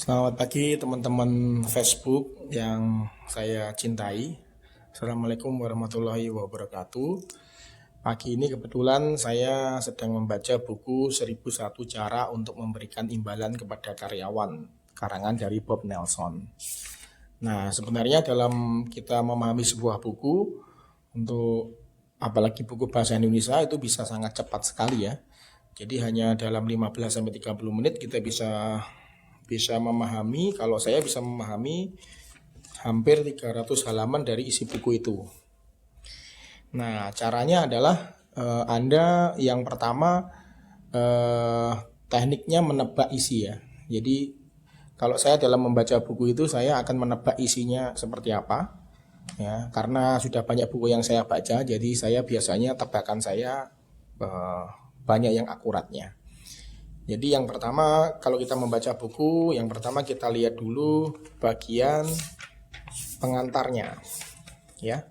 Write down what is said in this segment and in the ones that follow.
Selamat pagi teman-teman Facebook yang saya cintai. Assalamualaikum warahmatullahi wabarakatuh. Pagi ini kebetulan saya sedang membaca buku 1001 Cara untuk Memberikan Imbalan kepada Karyawan, karangan dari Bob Nelson. Nah, sebenarnya dalam kita memahami sebuah buku, untuk apalagi buku bahasa Indonesia itu bisa sangat cepat sekali ya. Jadi hanya dalam 15 sampai 30 menit kita bisa memahami, kalau saya bisa memahami hampir 300 halaman dari isi buku itu. Nah, caranya adalah Anda yang pertama eh, tekniknya menebak isi ya. Jadi kalau saya dalam membaca buku itu saya akan menebak isinya seperti apa ya, karena sudah banyak buku yang saya baca, jadi saya biasanya tebakan saya eh, banyak yang akuratnya. Jadi yang pertama kalau kita membaca buku, yang pertama kita lihat dulu bagian pengantarnya ya.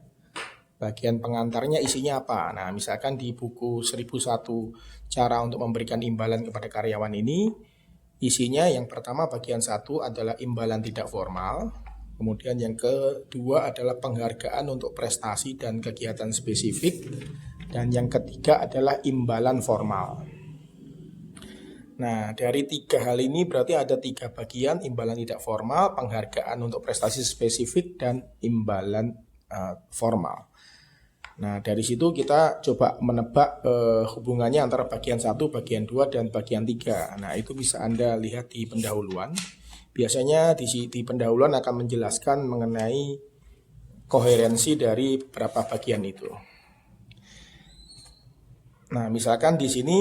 Bagian pengantarnya isinya apa? Nah, misalkan di buku 1001 cara untuk memberikan imbalan kepada karyawan ini, isinya yang pertama bagian 1 adalah imbalan tidak formal. Kemudian yang kedua adalah penghargaan untuk prestasi dan kegiatan spesifik. Dan yang ketiga adalah imbalan formal. Nah, dari tiga hal ini berarti ada tiga bagian: imbalan tidak formal, penghargaan untuk prestasi spesifik, dan imbalan formal. Nah, dari situ kita coba menebak hubungannya antara bagian 1, bagian 2, dan bagian 3. Nah, itu bisa Anda lihat di pendahuluan. Biasanya di pendahuluan akan menjelaskan mengenai koherensi dari beberapa bagian itu. Nah, misalkan di sini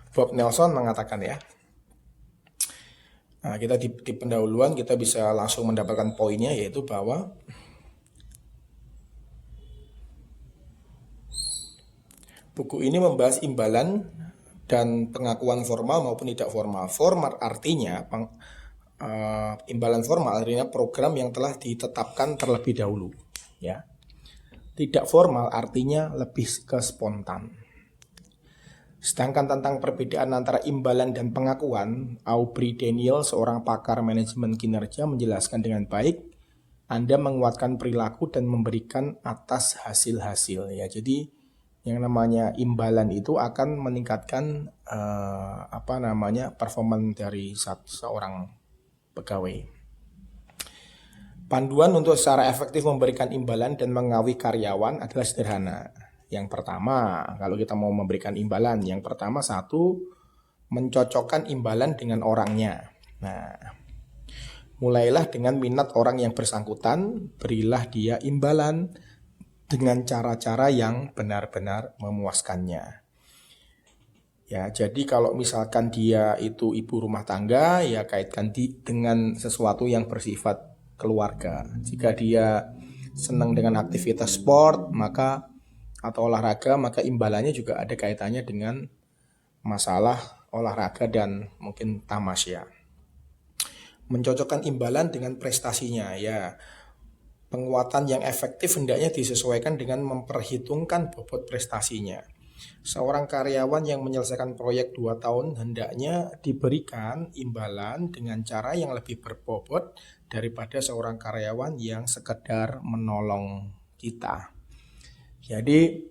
Bob Nelson mengatakan ya. Nah, kita di pendahuluan kita bisa langsung mendapatkan poinnya, yaitu bahwa buku ini membahas imbalan dan pengakuan formal maupun tidak formal. Formal artinya imbalan formal artinya program yang telah ditetapkan terlebih dahulu, ya. Tidak formal artinya lebih ke spontan. Sedangkan tentang perbedaan antara imbalan dan pengakuan, Aubrey Daniel, seorang pakar manajemen kinerja, menjelaskan dengan baik. Anda menguatkan perilaku dan memberikan atas hasil-hasil ya. Jadi yang namanya imbalan itu akan meningkatkan performa dari seorang pegawai. Panduan untuk secara efektif memberikan imbalan dan mengawi karyawan adalah sederhana. Yang pertama, kalau kita mau memberikan imbalan, yang pertama satu, mencocokkan imbalan dengan orangnya. Nah, mulailah dengan minat orang yang bersangkutan, berilah dia imbalan dengan cara-cara yang benar-benar memuaskannya. Ya, jadi kalau misalkan dia itu ibu rumah tangga, ya kaitkan dengan sesuatu yang bersifat keluarga. Jika dia senang dengan aktivitas sport, maka atau olahraga, maka imbalannya juga ada kaitannya dengan masalah olahraga dan mungkin tamasya. Mencocokkan imbalan dengan prestasinya, ya. Penguatan yang efektif hendaknya disesuaikan dengan memperhitungkan bobot prestasinya. Seorang karyawan yang menyelesaikan proyek 2 tahun hendaknya diberikan imbalan dengan cara yang lebih berbobot daripada seorang karyawan yang sekedar menolong kita. Jadi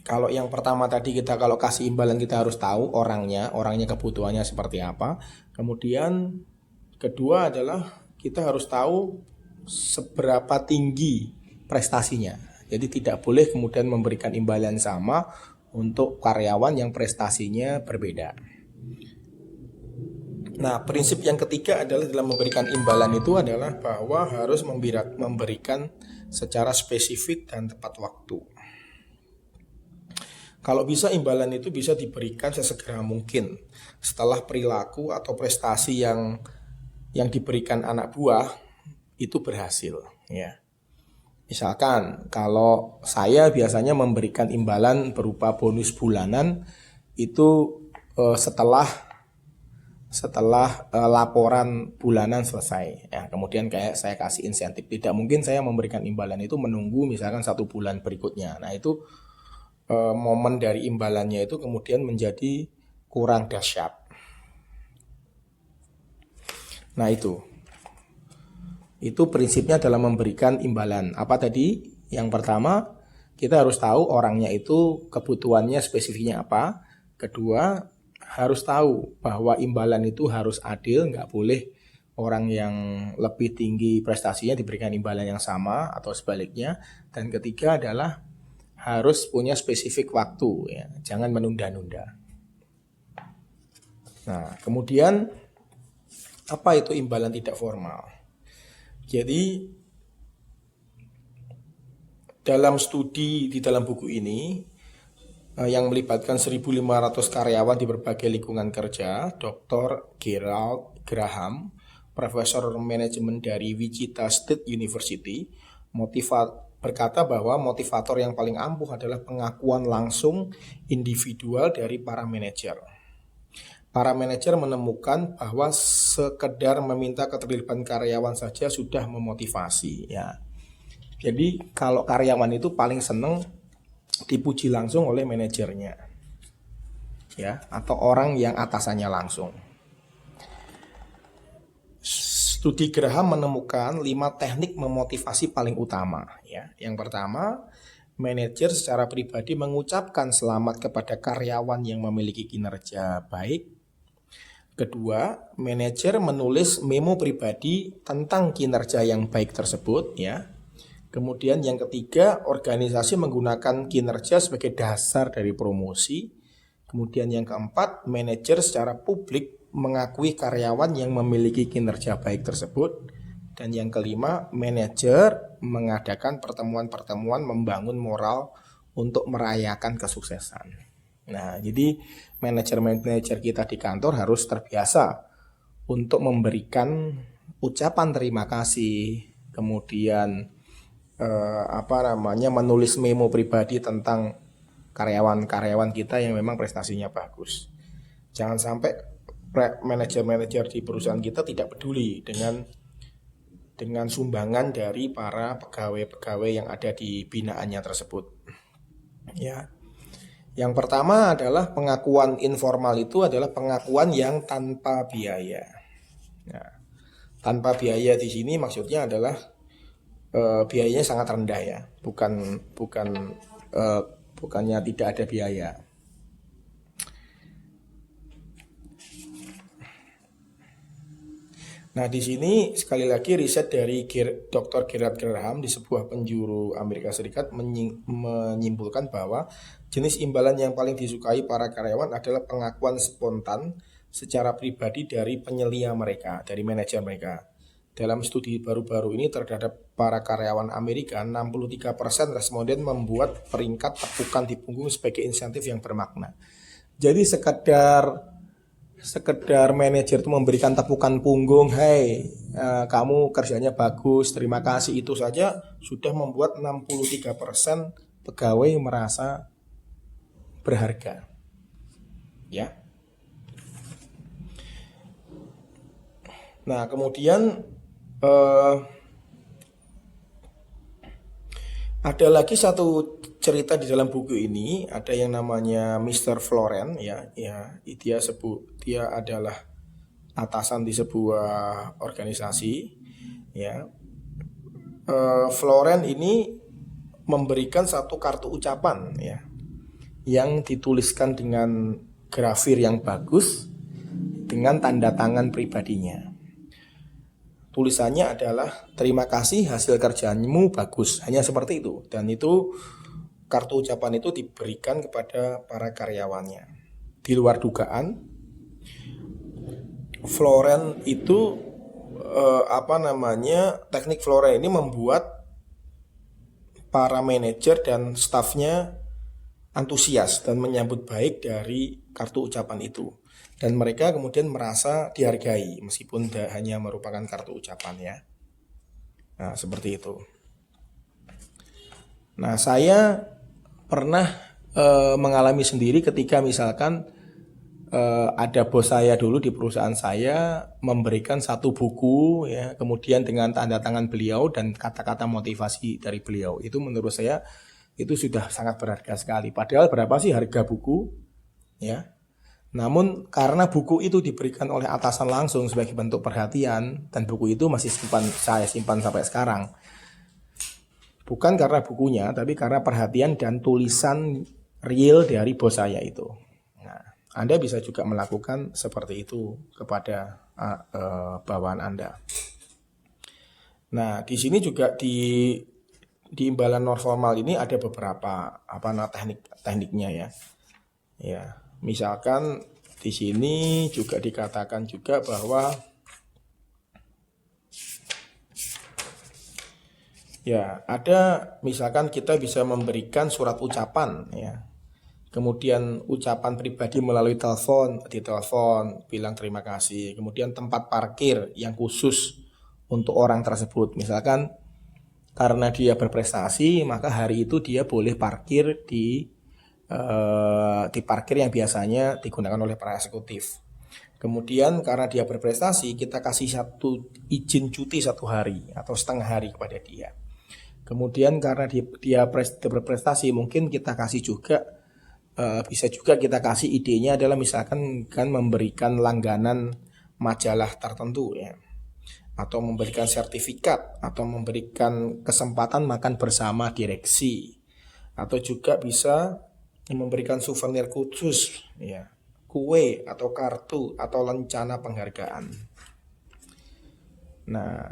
kalau yang pertama tadi kita kalau kasih imbalan kita harus tahu orangnya kebutuhannya seperti apa. Kemudian kedua adalah kita harus tahu seberapa tinggi prestasinya. Jadi tidak boleh kemudian memberikan imbalan sama untuk karyawan yang prestasinya berbeda. Nah, prinsip yang ketiga adalah dalam memberikan imbalan itu adalah bahwa harus memberikan secara spesifik dan tepat waktu. Kalau bisa imbalan itu bisa diberikan sesegera mungkin setelah perilaku atau prestasi yang diberikan anak buah itu berhasil ya. Misalkan kalau saya biasanya memberikan imbalan berupa bonus bulanan itu setelah laporan bulanan selesai ya, kemudian kayak saya kasih insentif. Tidak mungkin saya memberikan imbalan itu menunggu misalkan 1 bulan berikutnya. Nah itu momen dari imbalannya itu kemudian menjadi kurang dahsyat. Nah itu prinsipnya dalam memberikan imbalan. Apa tadi? Yang pertama, kita harus tahu orangnya itu kebutuhannya spesifiknya apa. Kedua, harus tahu bahwa imbalan itu harus adil, nggak boleh orang yang lebih tinggi prestasinya diberikan imbalan yang sama atau sebaliknya. Dan ketiga adalah harus punya spesifik waktu, ya, jangan menunda-nunda. Nah, kemudian apa itu imbalan tidak formal? Jadi dalam studi di dalam buku ini yang melibatkan 1.500 karyawan di berbagai lingkungan kerja, Dr. Gerald Graham, Profesor Manajemen dari Wichita State University, berkata bahwa motivator yang paling ampuh adalah pengakuan langsung individual dari para manajer. Para manajer menemukan bahwa sekedar meminta keterlibatan karyawan saja sudah memotivasi, ya. Jadi kalau karyawan itu paling seneng dipuji langsung oleh manajernya, ya, atau orang yang atasannya langsung. Studi Graham menemukan 5 teknik memotivasi paling utama, ya. Yang pertama, manajer secara pribadi mengucapkan selamat kepada karyawan yang memiliki kinerja baik. Kedua, manajer menulis memo pribadi tentang kinerja yang baik tersebut, ya. Kemudian yang ketiga, organisasi menggunakan kinerja sebagai dasar dari promosi. Kemudian yang keempat, manajer secara publik mengakui karyawan yang memiliki kinerja baik tersebut. Dan yang kelima, manajer mengadakan pertemuan-pertemuan membangun moral untuk merayakan kesuksesan. Nah, jadi manajer-manajer kita di kantor harus terbiasa untuk memberikan ucapan terima kasih, kemudian menulis memo pribadi tentang karyawan-karyawan kita yang memang prestasinya bagus. Jangan sampai manajer-manajer di perusahaan kita tidak peduli dengan sumbangan dari para pegawai-pegawai yang ada di binaannya tersebut. Ya. Yang pertama adalah pengakuan informal, itu adalah pengakuan yang tanpa biaya. Nah, tanpa biaya di sini maksudnya adalah biayanya sangat rendah, ya, bukannya tidak ada biaya. Nah, di sini sekali lagi riset dari Dr. Gerald Graham di sebuah penjuru Amerika Serikat menyimpulkan bahwa jenis imbalan yang paling disukai para karyawan adalah pengakuan spontan secara pribadi dari penyelia mereka, dari manajer mereka. Dalam studi baru-baru ini terhadap para karyawan Amerika, 63% responden membuat peringkat tepukan di punggung sebagai insentif yang bermakna. Jadi sekedar manajer itu memberikan tepukan punggung, "Hey, kamu kerjanya bagus, terima kasih," itu saja sudah membuat 63% pegawai merasa berharga, ya. Nah, kemudian ada lagi satu cerita di dalam buku ini, ada yang namanya Mr. Floren, ya, dia adalah atasan di sebuah organisasi, ya. Floren ini memberikan satu kartu ucapan, ya, yang dituliskan dengan grafir yang bagus dengan tanda tangan pribadinya. Tulisannya adalah, "Terima kasih, hasil kerjaanmu bagus." Hanya seperti itu. Dan itu kartu ucapan itu diberikan kepada para karyawannya. Di luar dugaan, Floren itu teknik Floren ini membuat para manajer dan stafnya antusias dan menyambut baik dari kartu ucapan itu. Dan mereka kemudian merasa dihargai meskipun hanya merupakan kartu ucapan, ya. Nah, seperti itu. Nah, saya pernah mengalami sendiri ketika misalkan ada bos saya dulu di perusahaan saya memberikan satu buku, ya, kemudian dengan tanda tangan beliau dan kata-kata motivasi dari beliau. Itu menurut saya itu sudah sangat berharga sekali. Padahal berapa sih harga buku, ya? Namun karena buku itu diberikan oleh atasan langsung sebagai bentuk perhatian, dan buku itu masih saya simpan sampai sekarang. Bukan karena bukunya, tapi karena perhatian dan tulisan real dari bos saya itu. Nah, Anda bisa juga melakukan seperti itu kepada bawahan Anda. Nah, di sini juga di imbalan non formal ini ada beberapa tekniknya ya. Ya, misalkan di sini juga dikatakan juga bahwa ya, ada misalkan kita bisa memberikan surat ucapan ya. Kemudian ucapan pribadi melalui telepon, di telepon bilang terima kasih. Kemudian tempat parkir yang khusus untuk orang tersebut. Misalkan karena dia berprestasi, maka hari itu dia boleh parkir di parkir yang biasanya digunakan oleh para eksekutif. Kemudian karena dia berprestasi, kita kasih satu izin cuti 1 hari atau setengah hari kepada dia. Kemudian karena dia berprestasi, mungkin kita kasih juga bisa juga kita kasih idenya adalah misalkan kan memberikan langganan majalah tertentu ya, atau memberikan sertifikat, atau memberikan kesempatan makan bersama direksi, atau juga bisa memberikan souvenir khusus ya, kue atau kartu atau lencana penghargaan. Nah,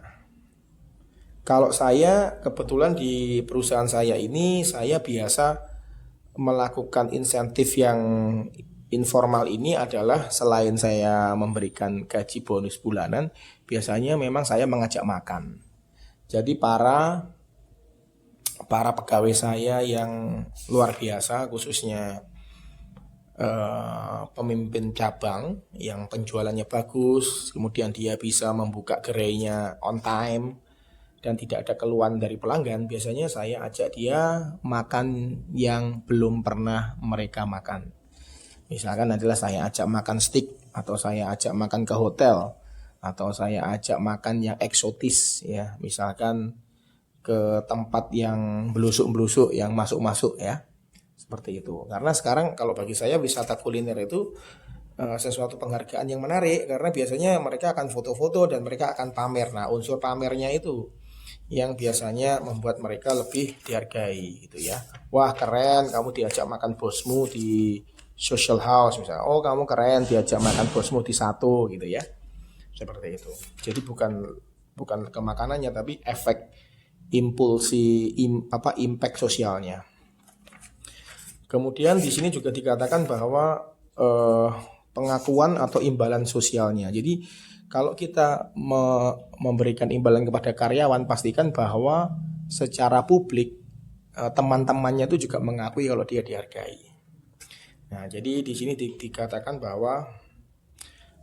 kalau saya kebetulan di perusahaan saya ini, saya biasa melakukan insentif yang informal ini adalah selain saya memberikan gaji bonus bulanan, biasanya memang saya mengajak makan. Jadi para pegawai saya yang luar biasa, khususnya pemimpin cabang yang penjualannya bagus, kemudian dia bisa membuka gerainya on time dan tidak ada keluhan dari pelanggan, biasanya saya ajak dia makan yang belum pernah mereka makan. Misalkan adalah saya ajak makan steak, atau saya ajak makan ke hotel, atau saya ajak makan yang eksotis ya, misalkan ke tempat yang belusuk-belusuk, yang masuk-masuk ya. Seperti itu. Karena sekarang kalau bagi saya wisata kuliner itu sesuatu penghargaan yang menarik, karena biasanya mereka akan foto-foto dan mereka akan pamer. Nah, unsur pamernya itu yang biasanya membuat mereka lebih dihargai gitu ya. Wah, keren kamu diajak makan bosmu di social house misalnya. Oh, kamu keren diajak makan bosmu di satu gitu ya. Seperti itu. Jadi bukan ke makanannya, tapi efek impact sosialnya. Kemudian di sini juga dikatakan bahwa pengakuan atau imbalan sosialnya. Jadi kalau kita memberikan imbalan kepada karyawan, pastikan bahwa secara publik teman-temannya itu juga mengakui kalau dia dihargai. Nah, jadi di sini dikatakan bahwa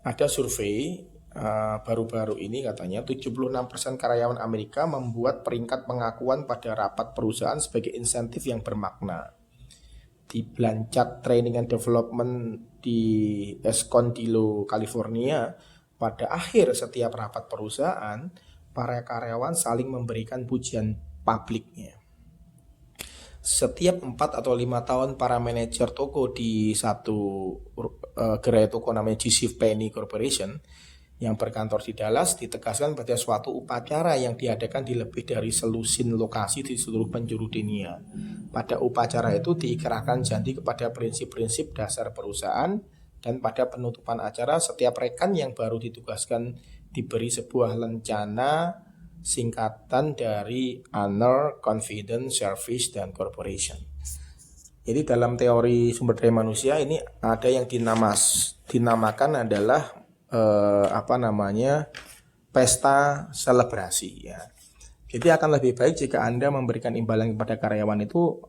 ada survei baru-baru ini, katanya 76% karyawan Amerika membuat peringkat pengakuan pada rapat perusahaan sebagai insentif yang bermakna. Di Blanchard Training and Development di Escondido, California, pada akhir setiap rapat perusahaan, para karyawan saling memberikan pujian publiknya. Setiap 4 atau 5 tahun para manajer toko di satu gerai toko namanya JC Penney Corporation yang berkantor di Dallas ditegaskan pada suatu upacara yang diadakan di lebih dari selusin lokasi di seluruh penjuru dunia. Pada upacara itu diikrarkan janji kepada prinsip-prinsip dasar perusahaan, dan pada penutupan acara setiap rekan yang baru ditugaskan diberi sebuah lencana singkatan dari Honor, Confidence, Service, dan Corporation. Jadi dalam teori sumber daya manusia ini ada yang dinamakan adalah pesta selebrasi ya. Jadi akan lebih baik jika Anda memberikan imbalan kepada karyawan itu,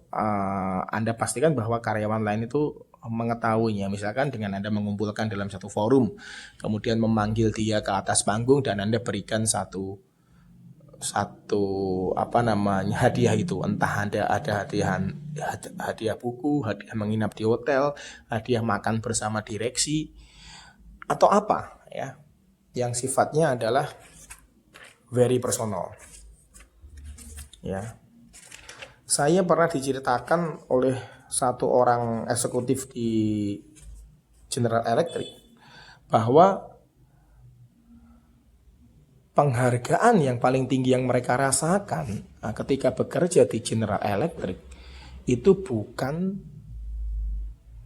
Anda pastikan bahwa karyawan lain itu mengetahuinya. Misalkan dengan Anda mengumpulkan dalam satu forum, kemudian memanggil dia ke atas panggung dan Anda berikan satu hadiah itu, entah ada hadiah buku, hadiah menginap di hotel, hadiah makan bersama direksi, atau apa ya, yang sifatnya adalah very personal ya. Saya pernah diceritakan oleh satu orang eksekutif di General Electric bahwa penghargaan yang paling tinggi yang mereka rasakan ketika bekerja di General Electric itu bukan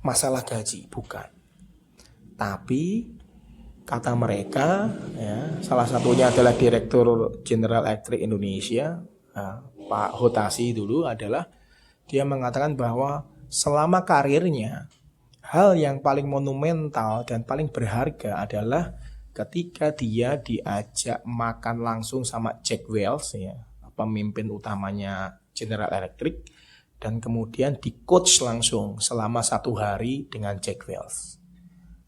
masalah gaji, bukan. Tapi kata mereka, ya, salah satunya adalah Direktur General Electric Indonesia, Pak Hotasi dulu, adalah dia mengatakan bahwa selama karirnya hal yang paling monumental dan paling berharga adalah ketika dia diajak makan langsung sama Jack Welch, ya, pemimpin utamanya General Electric, dan kemudian di coach langsung selama 1 hari dengan Jack Welch.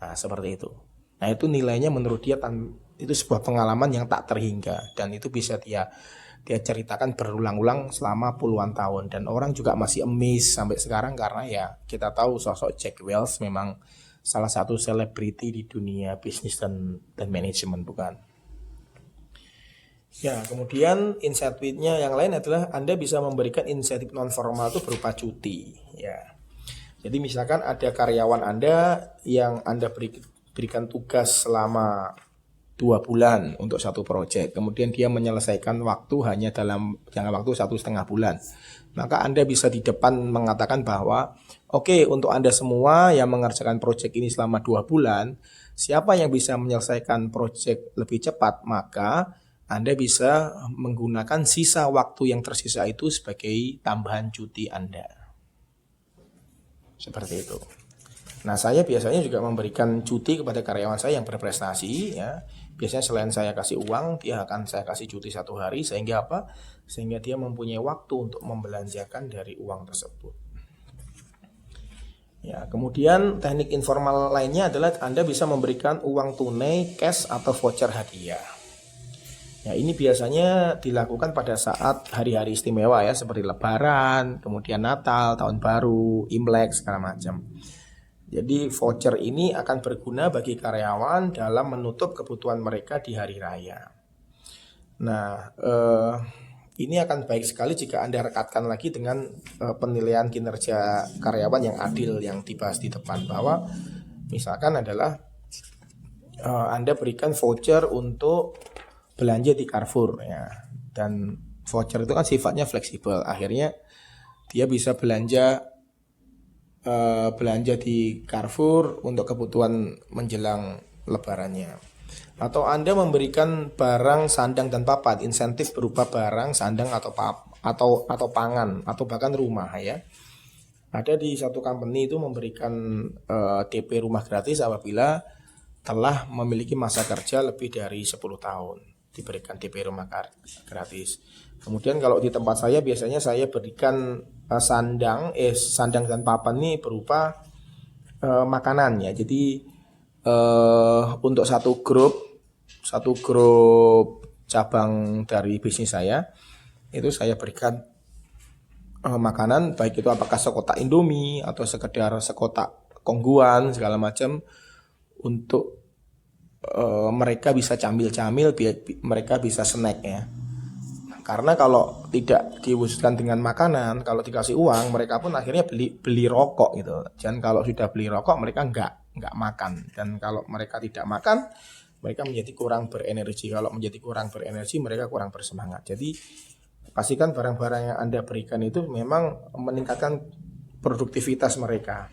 Nah, seperti itu. Nah, itu nilainya menurut dia itu sebuah pengalaman yang tak terhingga, dan itu bisa dia ceritakan berulang-ulang selama puluhan tahun, dan orang juga masih amazed sampai sekarang karena ya kita tahu sosok Jack Welch memang salah satu selebriti di dunia bisnis dan manajemen, bukan? Ya, kemudian insentifnya yang lain adalah Anda bisa memberikan insentif non formal itu berupa cuti, ya. Jadi misalkan ada karyawan Anda yang Anda berikan tugas selama 2 bulan untuk satu proyek, kemudian dia menyelesaikan waktu hanya dalam jangka waktu 1,5 bulan. Maka Anda bisa di depan mengatakan bahwa oke, untuk Anda semua yang mengerjakan proyek ini selama 2 bulan, siapa yang bisa menyelesaikan proyek lebih cepat, maka Anda bisa menggunakan sisa waktu yang tersisa itu sebagai tambahan cuti Anda. Seperti itu. Nah, saya biasanya juga memberikan cuti kepada karyawan saya yang berprestasi, ya. Biasanya selain saya kasih uang, saya kasih cuti 1 hari, sehingga apa? Sehingga dia mempunyai waktu untuk membelanjakan dari uang tersebut. Ya, kemudian teknik informal lainnya adalah Anda bisa memberikan uang tunai, cash atau voucher hadiah. Ya, ini biasanya dilakukan pada saat hari-hari istimewa, ya, seperti Lebaran, kemudian Natal, Tahun Baru, Imlek, segala macam. Jadi voucher ini akan berguna bagi karyawan dalam menutup kebutuhan mereka di hari raya. Nah, ini akan baik sekali jika Anda rekatkan lagi dengan penilaian kinerja karyawan yang adil yang dibahas di depan, bahwa misalkan adalah Anda berikan voucher untuk belanja di Carrefour, ya. Dan voucher itu kan sifatnya fleksibel. Akhirnya dia bisa belanja di Carrefour untuk kebutuhan menjelang lebarannya. Atau Anda memberikan barang, sandang dan papan, insentif berupa barang, sandang atau pangan atau bahkan rumah, ya. Ada di satu company itu memberikan DP rumah gratis apabila telah memiliki masa kerja lebih dari 10 tahun. Diberikan DP rumah gratis. Kemudian kalau di tempat saya biasanya saya berikan sandang dan papan ini berupa makanan, ya. Jadi untuk satu grup cabang dari bisnis saya itu saya berikan makanan, baik itu apakah sekotak Indomie atau sekedar sekotak kongguan segala macam, untuk mereka bisa camil-camil, mereka bisa snack, ya. Karena kalau tidak diwujudkan dengan makanan, kalau dikasih uang, mereka pun akhirnya beli rokok gitu. Dan kalau sudah beli rokok, mereka nggak makan. Dan kalau mereka tidak makan, mereka menjadi kurang berenergi. Kalau menjadi kurang berenergi, mereka kurang bersemangat. Jadi pastikan barang-barang yang Anda berikan itu memang meningkatkan produktivitas mereka.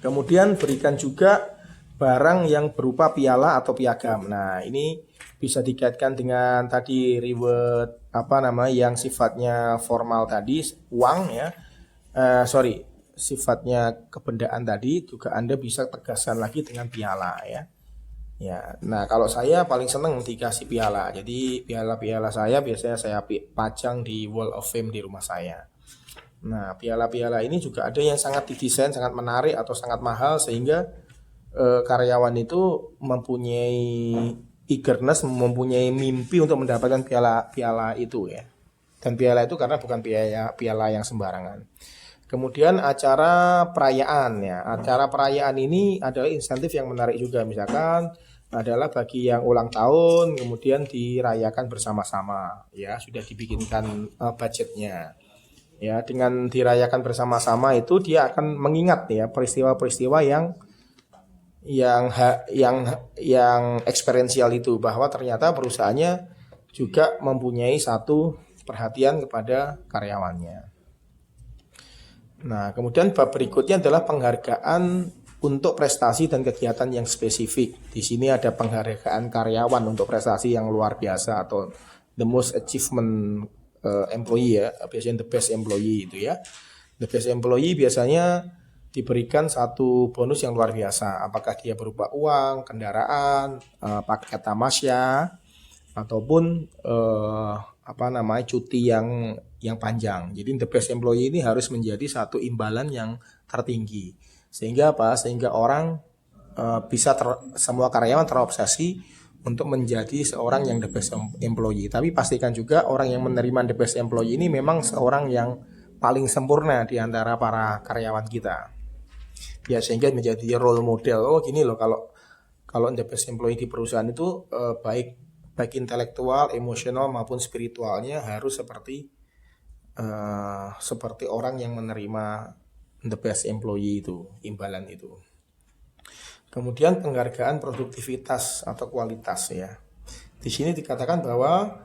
Kemudian berikan juga barang yang berupa piala atau piagam. Nah, ini bisa dikaitkan dengan tadi reward yang sifatnya formal tadi, uang, ya. Sifatnya kebendaan tadi juga Anda bisa tegaskan lagi dengan piala, ya. Ya, nah kalau saya paling senang dikasih piala. Jadi piala-piala saya biasanya saya pajang di Wall of Fame di rumah saya. Nah, piala-piala ini juga ada yang sangat didesain, sangat menarik atau sangat mahal, sehingga karyawan itu mempunyai eagerness, mempunyai mimpi untuk mendapatkan piala itu, ya. Dan piala itu karena bukan piala yang sembarangan. Kemudian acara perayaan, ya. Acara perayaan ini adalah insentif yang menarik juga. Misalkan adalah bagi yang ulang tahun kemudian dirayakan bersama-sama, ya, sudah dibikinkan budgetnya. Ya, dengan dirayakan bersama-sama itu dia akan mengingat, ya, peristiwa-peristiwa yang yang eksperensial itu, bahwa ternyata perusahaannya juga mempunyai satu perhatian kepada karyawannya. Nah, kemudian bab berikutnya adalah penghargaan untuk prestasi dan kegiatan yang spesifik. Di sini ada penghargaan karyawan untuk prestasi yang luar biasa atau the most achievement employee ya, biasanya the best employee itu ya. The best employee biasanya diberikan satu bonus yang luar biasa. Apakah dia berupa uang, kendaraan, paket tamasya, ataupun cuti yang panjang. Jadi the best employee ini harus menjadi satu imbalan yang tertinggi. Sehingga Sehingga orang semua karyawan terobsesi untuk menjadi seorang yang the best employee. Tapi pastikan juga orang yang menerima the best employee ini memang seorang yang paling sempurna di antara para karyawan kita. Ya, sehingga menjadi role model. Oh gini loh, kalau the best employee di perusahaan itu baik intelektual, emosional maupun spiritualnya harus seperti orang yang menerima the best employee itu, imbalan itu. Kemudian penghargaan produktivitas atau kualitas ya. Di sini dikatakan bahwa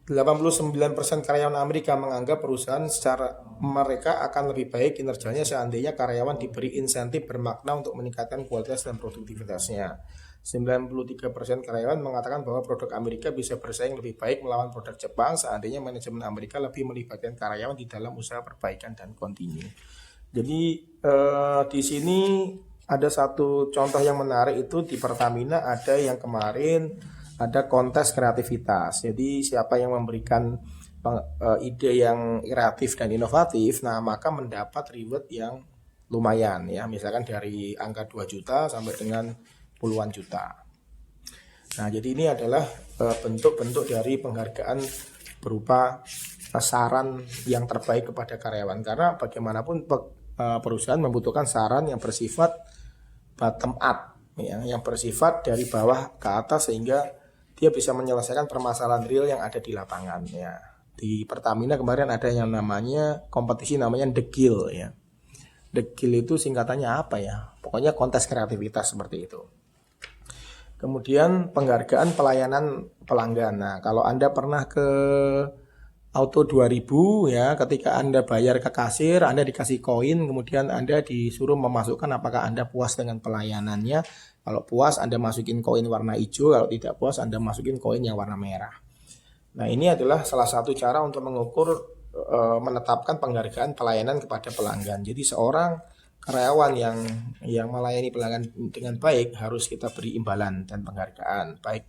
89% karyawan Amerika menganggap perusahaan secara mereka akan lebih baik kinerjanya seandainya karyawan diberi insentif bermakna untuk meningkatkan kualitas dan produktivitasnya. 93% karyawan mengatakan bahwa produk Amerika bisa bersaing lebih baik melawan produk Jepang seandainya manajemen Amerika lebih melibatkan karyawan di dalam usaha perbaikan dan kontinu. Jadi di sini ada satu contoh yang menarik, itu di Pertamina ada yang kemarin ada kontes kreativitas. Jadi siapa yang memberikan ide yang kreatif dan inovatif, nah maka mendapat reward yang lumayan ya, misalkan dari angka 2 juta sampai dengan puluhan juta. Nah, jadi ini adalah bentuk-bentuk dari penghargaan berupa saran yang terbaik kepada karyawan, karena bagaimanapun perusahaan membutuhkan saran yang bersifat bottom up ya, yang bersifat dari bawah ke atas sehingga dia bisa menyelesaikan permasalahan real yang ada di lapangan ya. Di Pertamina kemarin ada yang namanya kompetisi namanya The Gill ya. The Gill itu singkatannya apa ya? Pokoknya kontes kreativitas seperti itu. Kemudian penghargaan pelayanan pelanggan. Nah, kalau Anda pernah ke Auto 2000 ya, ketika Anda bayar ke kasir, Anda dikasih koin, kemudian Anda disuruh memasukkan apakah Anda puas dengan pelayanannya. Kalau puas, Anda masukin koin warna hijau, kalau tidak puas, Anda masukin koin yang warna merah. Nah, ini adalah salah satu cara untuk mengukur menetapkan penghargaan pelayanan kepada pelanggan. Jadi seorang karyawan yang melayani pelanggan dengan baik harus kita beri imbalan dan penghargaan, baik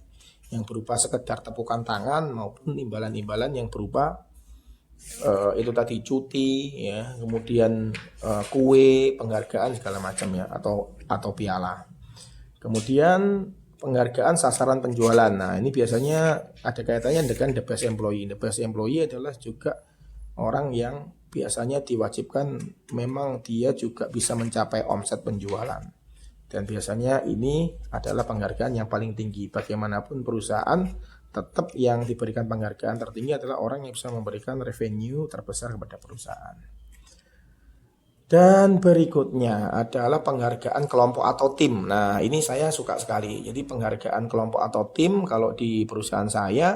yang berupa sekedar tepukan tangan maupun imbalan-imbalan yang berupa itu tadi cuti ya, kemudian kue, penghargaan segala macam ya, atau piala. Kemudian penghargaan sasaran penjualan. Nah, ini biasanya ada kaitannya dengan the best employee. The best employee adalah juga orang yang biasanya diwajibkan memang dia juga bisa mencapai omset penjualan. Dan biasanya ini adalah penghargaan yang paling tinggi. Bagaimanapun perusahaan, tetap yang diberikan penghargaan tertinggi adalah orang yang bisa memberikan revenue terbesar kepada perusahaan. Dan berikutnya adalah penghargaan kelompok atau tim. Nah, ini saya suka sekali. Jadi penghargaan kelompok atau tim kalau di perusahaan saya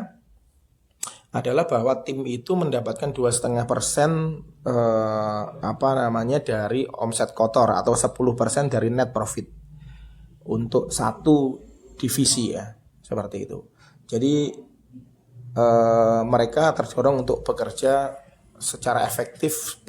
adalah bahwa tim itu mendapatkan 2,5% dari omset kotor atau 10% dari net profit untuk satu divisi ya, seperti itu. Jadi mereka terdorong untuk bekerja secara efektif,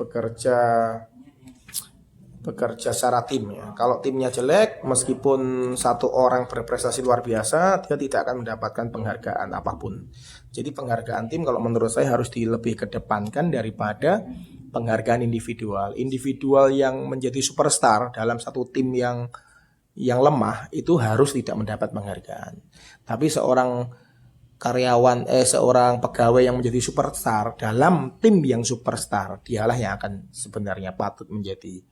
bekerja secara tim ya. Kalau timnya jelek, meskipun satu orang berprestasi luar biasa, dia tidak akan mendapatkan penghargaan apapun. Jadi penghargaan tim kalau menurut saya harus lebih kedepankan daripada penghargaan individual. Individual yang menjadi superstar dalam satu tim yang lemah itu harus tidak mendapat penghargaan. Tapi seorang pegawai yang menjadi superstar dalam tim yang superstar, dialah yang akan sebenarnya patut menjadi